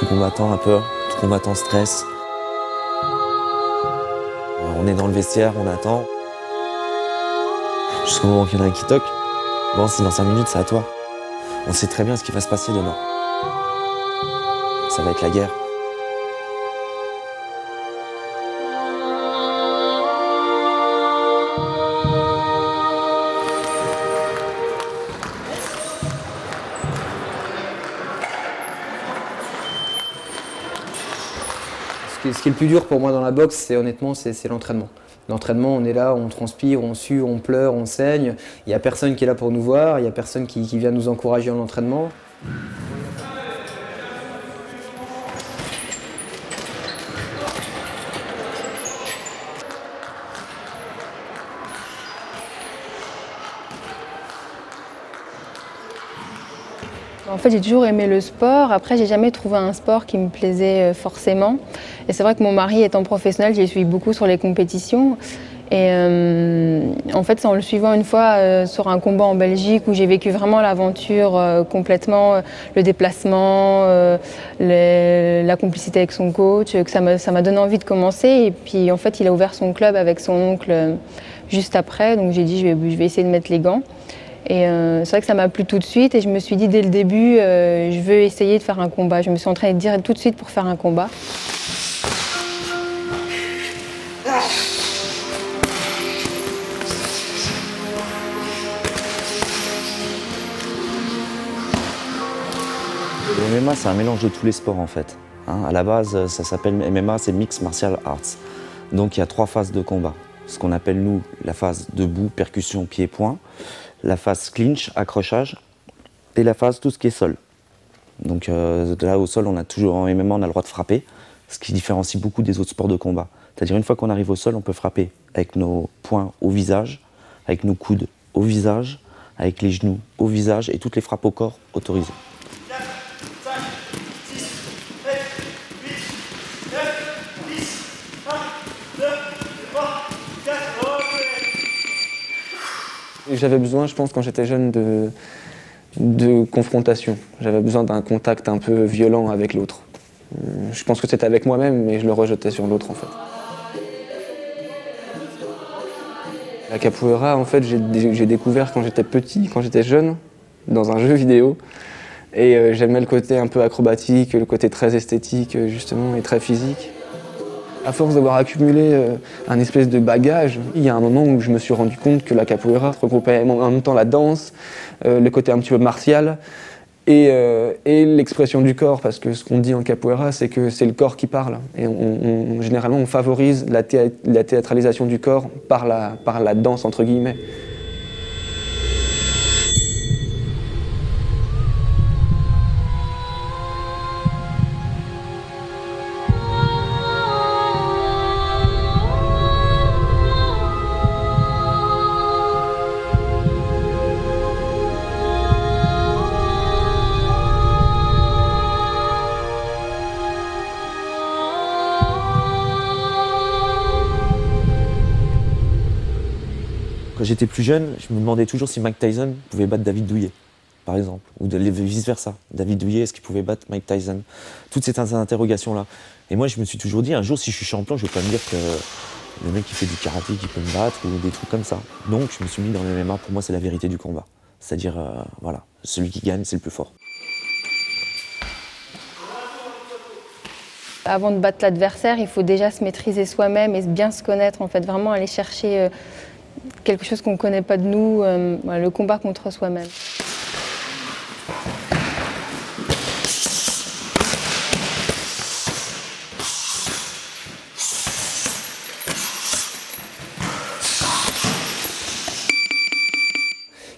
combattant un peu, tout combattant stress. On est dans le vestiaire, on attend. Jusqu'au moment qu'il y en a un qui toque. Bon, c'est dans 5 minutes, c'est à toi. On sait très bien ce qui va se passer demain. Ça va être la guerre. Ce qui est le plus dur pour moi dans la boxe, c'est honnêtement, c'est l'entraînement. L'entraînement, on est là, on transpire, on sue, on pleure, on saigne. Il n'y a personne qui est là pour nous voir, il n'y a personne qui vient nous encourager en entraînement. En fait, j'ai toujours aimé le sport. Après, j'ai jamais trouvé un sport qui me plaisait forcément. Et c'est vrai que mon mari étant professionnel, j'ai suivi beaucoup sur les compétitions. Et en fait, c'est en le suivant une fois sur un combat en Belgique où j'ai vécu vraiment l'aventure complètement, le déplacement, la complicité avec son coach, que ça m'a donné envie de commencer. Et puis en fait, il a ouvert son club avec son oncle juste après. Donc j'ai dit, je vais essayer de mettre les gants. Et c'est vrai que ça m'a plu tout de suite et je me suis dit dès le début, je veux essayer de faire un combat. Je me suis entraînée direct tout de suite pour faire un combat. Le MMA, c'est un mélange de tous les sports en fait. À la base, ça s'appelle MMA, c'est Mixed Martial Arts. Donc il y a 3 phases de combat. Ce qu'on appelle nous la phase debout, percussion, pied-point. La phase clinch, accrochage, et la phase tout ce qui est sol. Donc là au sol, on a toujours en MMA, on a le droit de frapper, ce qui différencie beaucoup des autres sports de combat. C'est-à-dire une fois qu'on arrive au sol, on peut frapper avec nos poings au visage, avec nos coudes au visage, avec les genoux au visage et toutes les frappes au corps autorisées. J'avais besoin, je pense, quand j'étais jeune, de confrontation. J'avais besoin d'un contact un peu violent avec l'autre. Je pense que c'était avec moi-même, mais je le rejetais sur l'autre, en fait. La capoeira, en fait, j'ai découvert quand j'étais petit, quand j'étais jeune, dans un jeu vidéo. Et j'aimais le côté un peu acrobatique, le côté très esthétique, justement, et très physique. À force d'avoir accumulé un espèce de bagage, il y a un moment où je me suis rendu compte que la capoeira regroupait en même temps la danse, le côté un petit peu martial et l'expression du corps, parce que ce qu'on dit en capoeira, c'est que c'est le corps qui parle. Et généralement, on favorise la théâtralisation du corps par la danse, entre guillemets. Quand j'étais plus jeune, je me demandais toujours si Mike Tyson pouvait battre David Douillet, par exemple, ou vice-versa. David Douillet, est-ce qu'il pouvait battre Mike Tyson? Toutes ces interrogations-là. Et moi, je me suis toujours dit, un jour, si je suis champion, je ne vais pas me dire que le mec qui fait du karaté, qui peut me battre, ou des trucs comme ça. Donc, je me suis mis dans le MMA. Pour moi, c'est la vérité du combat. C'est-à-dire, voilà, celui qui gagne, c'est le plus fort. Avant de battre l'adversaire, il faut déjà se maîtriser soi-même et bien se connaître, en fait, vraiment aller chercher quelque chose qu'on ne connaît pas de nous, le combat contre soi-même.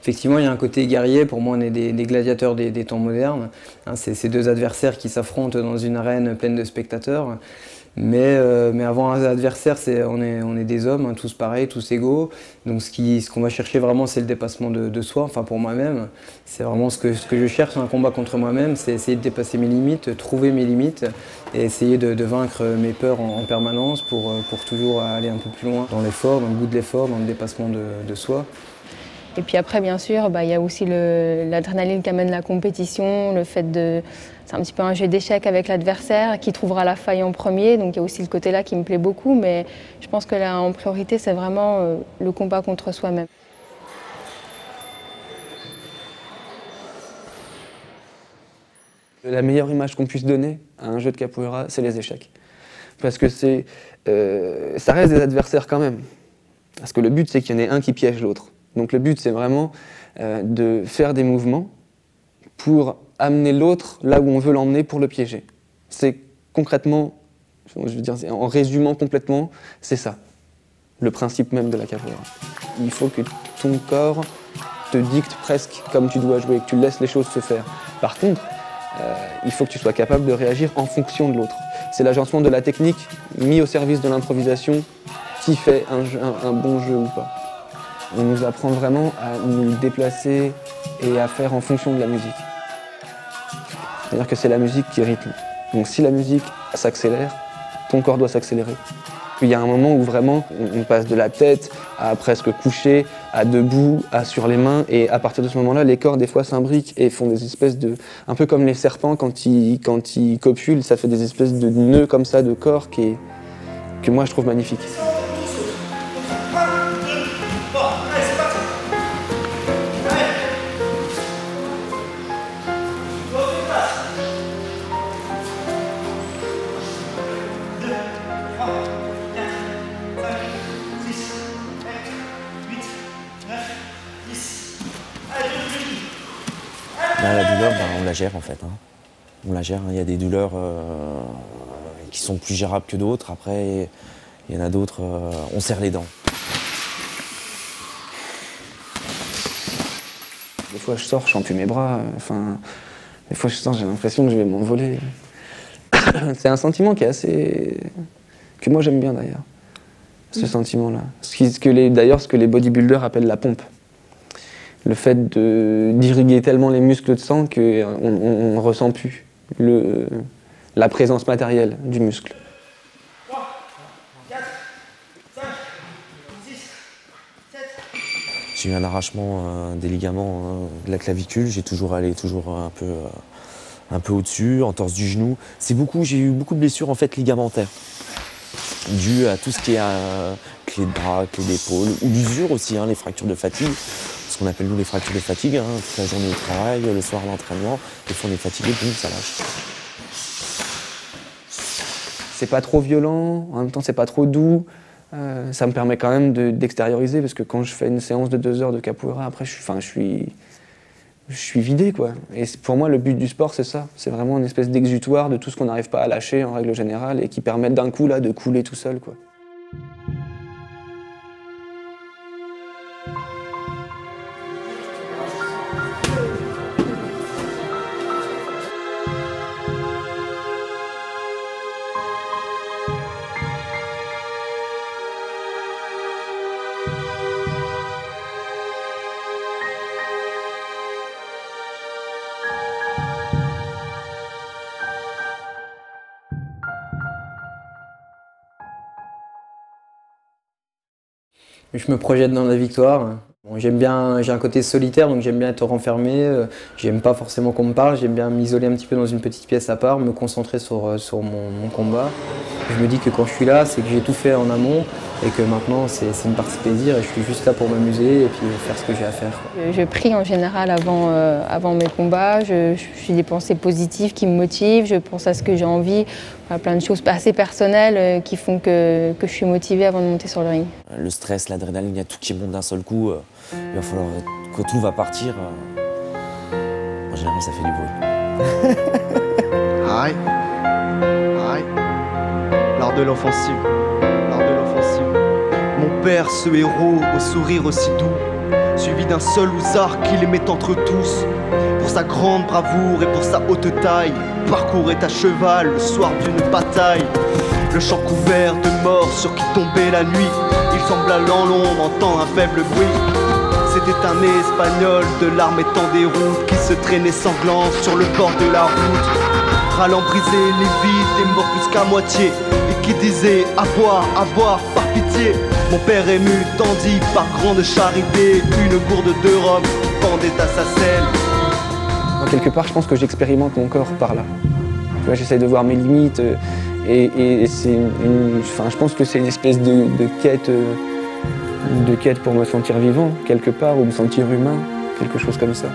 Effectivement, il y a un côté guerrier. Pour moi, on est des gladiateurs des temps modernes. C'est ces deux adversaires qui s'affrontent dans une arène pleine de spectateurs. Mais avant un adversaire, on est des hommes, tous pareils, tous égaux. Donc ce qu'on va chercher vraiment, c'est le dépassement de soi. Enfin, pour moi-même, c'est vraiment ce que je cherche dans un combat contre moi-même, c'est essayer de dépasser mes limites, trouver mes limites et essayer de vaincre mes peurs en permanence pour toujours aller un peu plus loin dans l'effort, dans le goût de l'effort, dans le dépassement de soi. Et puis après, bien sûr, il y a aussi l'adrénaline qu'amène la compétition, le fait de... C'est un petit peu un jeu d'échecs avec l'adversaire qui trouvera la faille en premier. Donc il y a aussi le côté-là qui me plaît beaucoup. Mais je pense que là, en priorité, c'est vraiment le combat contre soi-même. La meilleure image qu'on puisse donner à un jeu de capoeira, c'est les échecs. Parce que ça reste des adversaires quand même. Parce que le but, c'est qu'il y en ait un qui piège l'autre. Donc le but, c'est vraiment de faire des mouvements pour amener l'autre là où on veut l'emmener pour le piéger. C'est concrètement, je veux dire, en résumant complètement, c'est ça, le principe même de la capoeira. Il faut que ton corps te dicte presque comme tu dois jouer, que tu laisses les choses se faire. Par contre, il faut que tu sois capable de réagir en fonction de l'autre. C'est l'agencement de la technique mis au service de l'improvisation qui fait un bon jeu ou pas. On nous apprend vraiment à nous déplacer et à faire en fonction de la musique. C'est-à-dire que c'est la musique qui rythme. Donc si la musique s'accélère, ton corps doit s'accélérer. Il y a un moment où vraiment on passe de la tête à presque couché, à debout, à sur les mains, et à partir de ce moment-là, les corps des fois s'imbriquent et font des espèces de... Un peu comme les serpents quand ils copulent, ça fait des espèces de nœuds comme ça de corps que moi je trouve magnifique. Là, la douleur, on la gère en fait. On la gère. Il y a des douleurs qui sont plus gérables que d'autres. Après, il y en a d'autres, on serre les dents. Des fois, je sors, je sens plus mes bras. Des fois, je sens, j'ai l'impression que je vais m'envoler. C'est un sentiment qui est assez... que moi j'aime bien d'ailleurs. Ce sentiment-là. D'ailleurs, ce que les bodybuilders appellent la pompe. Le fait d'irriguer tellement les muscles de sang qu'on ne ressent plus la présence matérielle du muscle. 3, 4, 5, 6, 7. J'ai eu un arrachement des ligaments de la clavicule, j'ai toujours allé un peu au-dessus, entorse du genou. J'ai eu beaucoup de blessures en fait ligamentaires, dues à tout ce qui est clé de bras, clé d'épaule, ou d'usure aussi, les fractures de fatigue. Ce qu'on appelle nous les fractures de fatigue, toute la journée au travail, le soir à l'entraînement, des fois on est fatigué, boum, ça lâche. C'est pas trop violent, en même temps c'est pas trop doux. Ça me permet quand même d'extérioriser, parce que quand je fais une séance de 2 heures de capoeira, après je suis vidé, quoi. Et pour moi le but du sport c'est ça, c'est vraiment une espèce d'exutoire de tout ce qu'on n'arrive pas à lâcher en règle générale et qui permet d'un coup là de couler tout seul, quoi. Je me projette dans la victoire. Bon, j'ai un côté solitaire, donc j'aime bien être renfermé. J'aime pas forcément qu'on me parle, j'aime bien m'isoler un petit peu dans une petite pièce à part, me concentrer sur mon combat. Je me dis que quand je suis là, c'est que j'ai tout fait en amont et que maintenant c'est une partie plaisir et je suis juste là pour m'amuser et puis faire ce que j'ai à faire. Je prie en général avant mes combats, je suis des pensées positives qui me motivent, je pense à ce que j'ai envie, à plein de choses assez personnelles qui font que je suis motivée avant de monter sur le ring. Le stress, l'adrénaline, il y a tout qui monte d'un seul coup. Il va falloir, quand tout va partir, en général ça fait du bruit. Aïe, aïe, l'art de l'offensive, l'art de l'offensive. Mon père, ce héros au sourire aussi doux, suivi d'un seul ouzard qui les met entre tous. Pour sa grande bravoure et pour sa haute taille, parcourait à cheval le soir d'une bataille. Le champ couvert de morts sur qui tombait la nuit, il sembla dans l'ombre entendre un faible bruit. C'était un Espagnol de l'armée en déroute qui se traînait sanglant sur le bord de la route, râlant briser les vides et mort plus qu'à moitié, et qui disait à boire, par pitié. Mon père ému tendit par grande charité une gourde de rhum pendait à sa selle. Quelque part, je pense que j'expérimente mon corps par là. J'essaie de voir mes limites et c'est je pense que c'est une espèce de quête pour me sentir vivant, quelque part, ou me sentir humain, quelque chose comme ça.